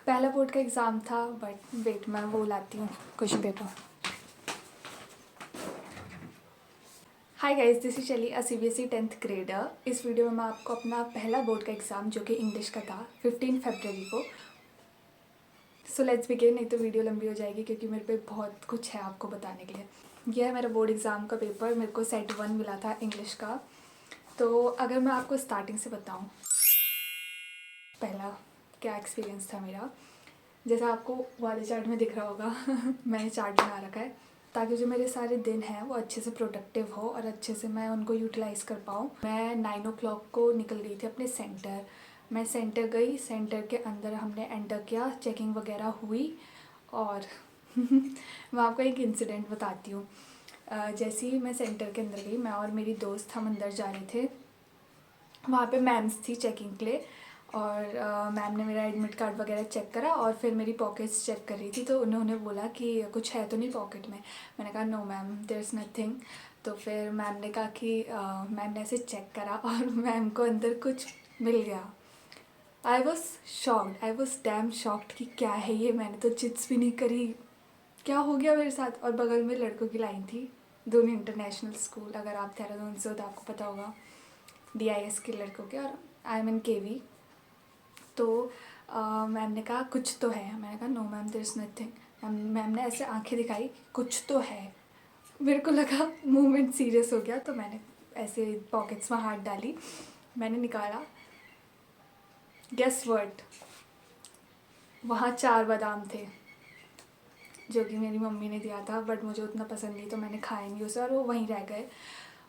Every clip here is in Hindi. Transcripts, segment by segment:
पहला बोर्ड का एग्ज़ाम था, बट वेट मैं वो लाती हूँ question paper. Hi guys, this is चली, अ CBSE 10th ग्रेडर। इस वीडियो में मैं आपको अपना पहला बोर्ड का एग्ज़ाम जो कि इंग्लिश का था 15 फरवरी को। सो लेट्स बिगिन, नहीं तो वीडियो लंबी हो जाएगी क्योंकि मेरे पे बहुत कुछ है आपको बताने के लिए। यह है मेरा बोर्ड एग्ज़ाम का पेपर। मेरे को सेट 1 मिला था इंग्लिश का। तो अगर मैं आपको स्टार्टिंग से बताऊँ पहला क्या एक्सपीरियंस था मेरा, जैसा आपको वाले चार्ट में दिख रहा होगा मैंने चार्ट बना रखा है ताकि जो मेरे सारे दिन हैं वो अच्छे से प्रोडक्टिव हो और अच्छे से मैं उनको यूटिलाइज़ कर पाऊँ। मैं 9 o'clock को निकल गई थी अपने सेंटर। मैं सेंटर गई, सेंटर के अंदर हमने एंटर किया, चेकिंग वगैरह हुई और मैं आपको एक इंसिडेंट बताती हूँ। जैसे ही मैं सेंटर के अंदर गई, मैं और मेरी दोस्त हम अंदर जा रहे थे। वहाँ पे मैम्स थी चेकिंग के लिए और मैम ने मेरा एडमिट कार्ड वगैरह चेक करा और फिर मेरी पॉकेट्स चेक कर रही थी। तो उन्होंने बोला कि कुछ है तो नहीं पॉकेट में। मैंने कहा no ma'am, there is nothing. तो फिर मैम ने कहा कि मैम ने ऐसे चेक करा और मैम को अंदर कुछ मिल गया। I was shocked, I was damn shocked कि क्या है ये, मैंने तो चिट्स भी नहीं करी, क्या हो गया मेरे साथ। और बगल में लड़कों की लाइन थी, दोनों इंटरनेशनल स्कूल, अगर आप देहरादून से हो तो आपको पता होगा, DIS के लड़कों के, और आई एम इन KV। तो मैम ने कहा कुछ तो है। मैंने कहा no ma'am, there is nothing. Ma'am ने ऐसे आंखें दिखाई, कुछ तो है। मेरे को लगा मूवमेंट सीरियस हो गया, तो मैंने ऐसे पॉकेट्स में हाथ डाली, मैंने निकाला, गेस व्हाट, वहाँ 4 बादाम थे जो कि मेरी मम्मी ने दिया था, बट मुझे उतना पसंद नहीं तो मैंने खाए नहीं उसे और वो वहीं रह गए।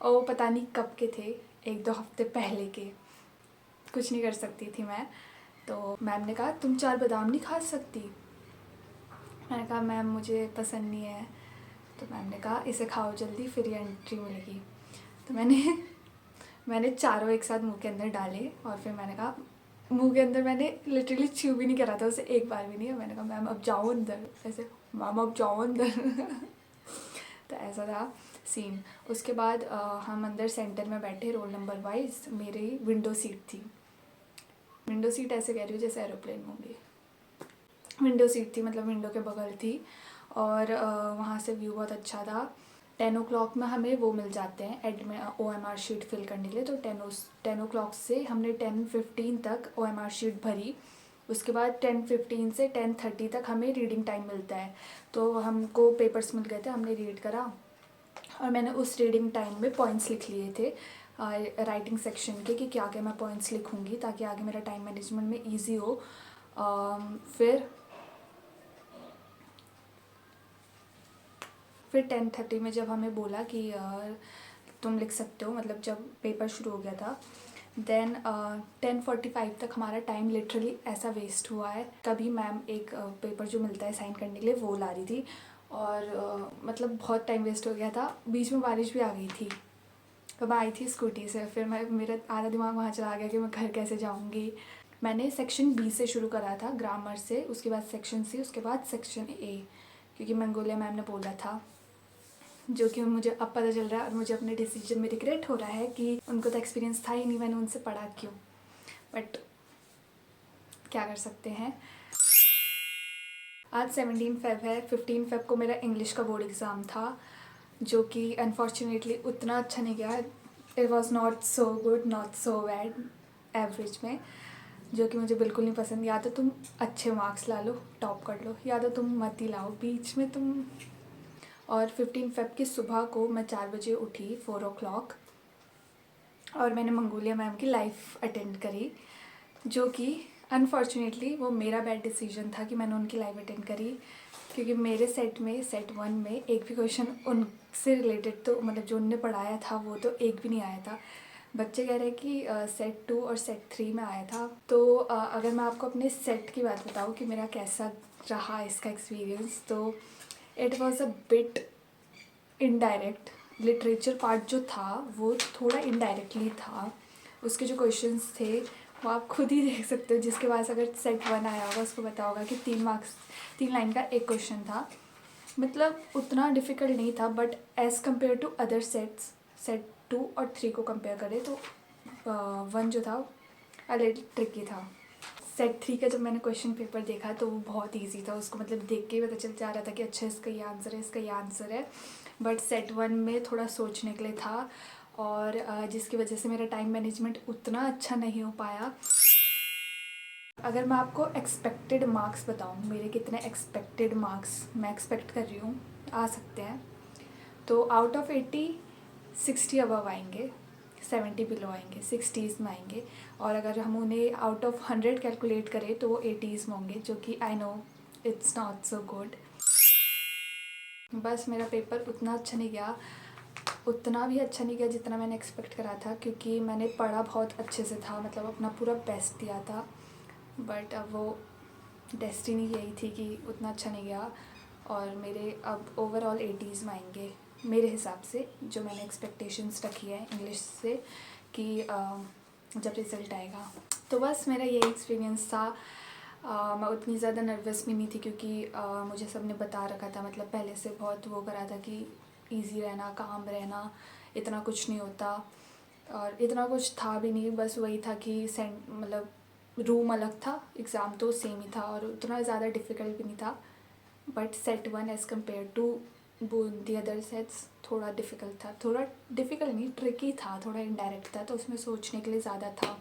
और वो पता नहीं कब के थे, 1-2 हफ्ते पहले के। कुछ नहीं कर सकती थी मैं। तो मैम ने कहा तुम 4 बादाम नहीं खा सकती। मैंने कहा मैम मुझे पसंद नहीं है। तो मैम ने कहा इसे खाओ जल्दी, फिर ये एंट्री मिलेगी। तो मैंने चारों एक साथ मुंह के अंदर डाले और फिर मैंने कहा, मुंह के अंदर मैंने लिटरली च्यू भी नहीं करा था उसे, एक बार भी नहीं। और मैंने कहा मैम अब जाओ अंदर, ऐसे मैम अब जाओ अंदर तो ऐसा था सीन। उसके बाद हम अंदर सेंटर में बैठे, रोल नंबर वाइज। मेरी विंडो सीट थी। विंडो सीट ऐसे कह रही हूँ जैसे एरोप्लेन में होंगी। विंडो सीट थी, मतलब विंडो के बगल थी और वहाँ से व्यू बहुत अच्छा था। 10 o'clock में हमें वो मिल जाते हैं OMR शीट फिल करने के लिए। तो 10 o'clock से हमने 10:15 तक OMR शीट भरी। उसके बाद 10:15 से 10:30 तक हमें रीडिंग टाइम मिलता है। तो हमको पेपर्स मिल गए थे, हमने रीड करा और मैंने उस रीडिंग टाइम में पॉइंट्स लिख लिए थे राइटिंग सेक्शन के, कि क्या क्या मैं पॉइंट्स लिखूँगी ताकि आगे मेरा टाइम मैनेजमेंट में ईजी हो। फिर 10:30 में जब हमें बोला कि तुम लिख सकते हो, मतलब जब पेपर शुरू हो गया था, देन 10:45 तक हमारा टाइम लिटरली ऐसा वेस्ट हुआ है। तभी मैम एक पेपर जो मिलता है साइन करने के लिए वो ला रही थी और मतलब बहुत टाइम वेस्ट हो गया था। बीच में बारिश भी आ गई थी। तो मैं आई थी स्कूटी से, फिर मेरा आधा दिमाग वहाँ चला गया कि मैं घर कैसे जाऊँगी। मैंने सेक्शन B से शुरू करा था, ग्रामर से, उसके बाद सेक्शन C, उसके बाद सेक्शन A, क्योंकि मंगोलिया मैम ने बोला था, जो कि मुझे अब पता चल रहा है और मुझे अपने डिसीजन में रिग्रेट हो रहा है कि उनको तो एक्सपीरियंस था ही नहीं, मैंने उनसे पढ़ा क्यों। बट क्या कर सकते हैं। आज 17 फेब है। 15 फेब को मेरा इंग्लिश का बोर्ड एग्ज़ाम था, जो कि अनफॉर्चुनेटली उतना अच्छा नहीं गया। It was not so good, not so bad, average में, जो कि मुझे बिल्कुल नहीं पसंद। या तो तुम अच्छे मार्क्स ला लो, टॉप कर लो, या तो तुम मत ही लाओ, बीच में तुम। और 15 फेब की सुबह को मैं 4 बजे उठी, 4 o'clock, और मैंने मंगोलिया मैम की लाइव अटेंड करी, जो कि अनफॉर्चुनेटली वो मेरा बैड डिसीजन था कि मैंने उनकी लाइव अटेंड करी, क्योंकि मेरे सेट 1 में एक भी क्वेश्चन उनसे रिलेटेड, तो मतलब जो उनने पढ़ाया था वो तो एक भी नहीं आया था। बच्चे कह रहे हैं कि सेट 2 और सेट 3 में आया था। तो अगर मैं आपको अपने सेट की बात बताऊँ कि मेरा कैसा रहा इसका एक्सपीरियंस, तो it was a bit indirect. Literature part जो था वो थोड़ा इनडायरेक्टली था। उसके जो क्वेश्चंस थे वो आप खुद ही देख सकते हो, जिसके पास अगर सेट 1 आया होगा उसको पता होगा कि 3 लाइन का एक क्वेश्चन था। मतलब उतना डिफ़िकल्ट नहीं था, but as compare to other sets, set 2 और 3 को कंपेयर करें तो 1 जो था अ लिटिल ट्रिकी था। सेट 3 का जब मैंने क्वेश्चन पेपर देखा तो वो बहुत इजी था, उसको मतलब देख के ही पता चल जा रहा था कि अच्छा इसका ये आंसर है, इसका ये आंसर है। बट सेट 1 में थोड़ा सोचने के लिए था, और जिसकी वजह से मेरा टाइम मैनेजमेंट उतना अच्छा नहीं हो पाया। अगर मैं आपको एक्सपेक्टेड मार्क्स बताऊँ, मेरे कितने एक्सपेक्टेड मार्क्स मैं एक्सपेक्ट कर रही हूँ आ सकते हैं, तो आउट ऑफ 80 60 अबव आएंगे, 70 बिलो आएंगे, 60s में आएंगे। और अगर हम उन्हें आउट ऑफ 100 कैलकुलेट करें तो वो 80s में होंगे, जो कि I know it's not so good. बस मेरा पेपर उतना अच्छा नहीं गया, उतना भी अच्छा नहीं गया जितना मैंने एक्सपेक्ट करा था, क्योंकि मैंने पढ़ा बहुत अच्छे से था, मतलब अपना पूरा बेस्ट दिया था। बट अब वो डेस्टिनी यही थी कि उतना अच्छा नहीं गया, और मेरे अब ओवरऑल 80s में आएंगे मेरे हिसाब से, जो मैंने एक्सपेक्टेशंस रखी है इंग्लिश से कि जब रिज़ल्ट आएगा। तो बस मेरा यही एक्सपीरियंस था। मैं उतनी ज़्यादा नर्वस भी नहीं थी, क्योंकि मुझे सबने बता रखा था, मतलब पहले से बहुत वो करा था कि इजी रहना, काम रहना, इतना कुछ नहीं होता। और इतना कुछ था भी नहीं, बस वही था कि मतलब रूम अलग था, एग्ज़ाम तो सेम ही था, और उतना ज़्यादा डिफ़िकल्ट भी नहीं था। But set 1 as compare to the other sets थोड़ा डिफ़िकल्ट था, थोड़ा डिफ़िकल्ट नहीं, ट्रिकी था, थोड़ा इनडायरेक्ट था, तो उसमें सोचने के लिए ज़्यादा था।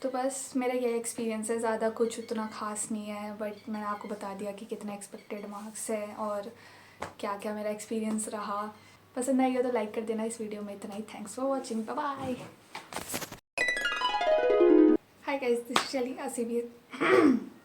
तो बस मेरा ये एक्सपीरियंस है, ज़्यादा कुछ उतना ख़ास नहीं है, बट मैंने आपको बता दिया कि कितना एक्सपेक्टेड मार्क्स है और क्या क्या मेरा एक्सपीरियंस रहा। पसंद आई हो तो लाइक कर देना इस वीडियो में। इतना ही, thanks for watching, bye bye. Hi guys, this is Shaily, CBSE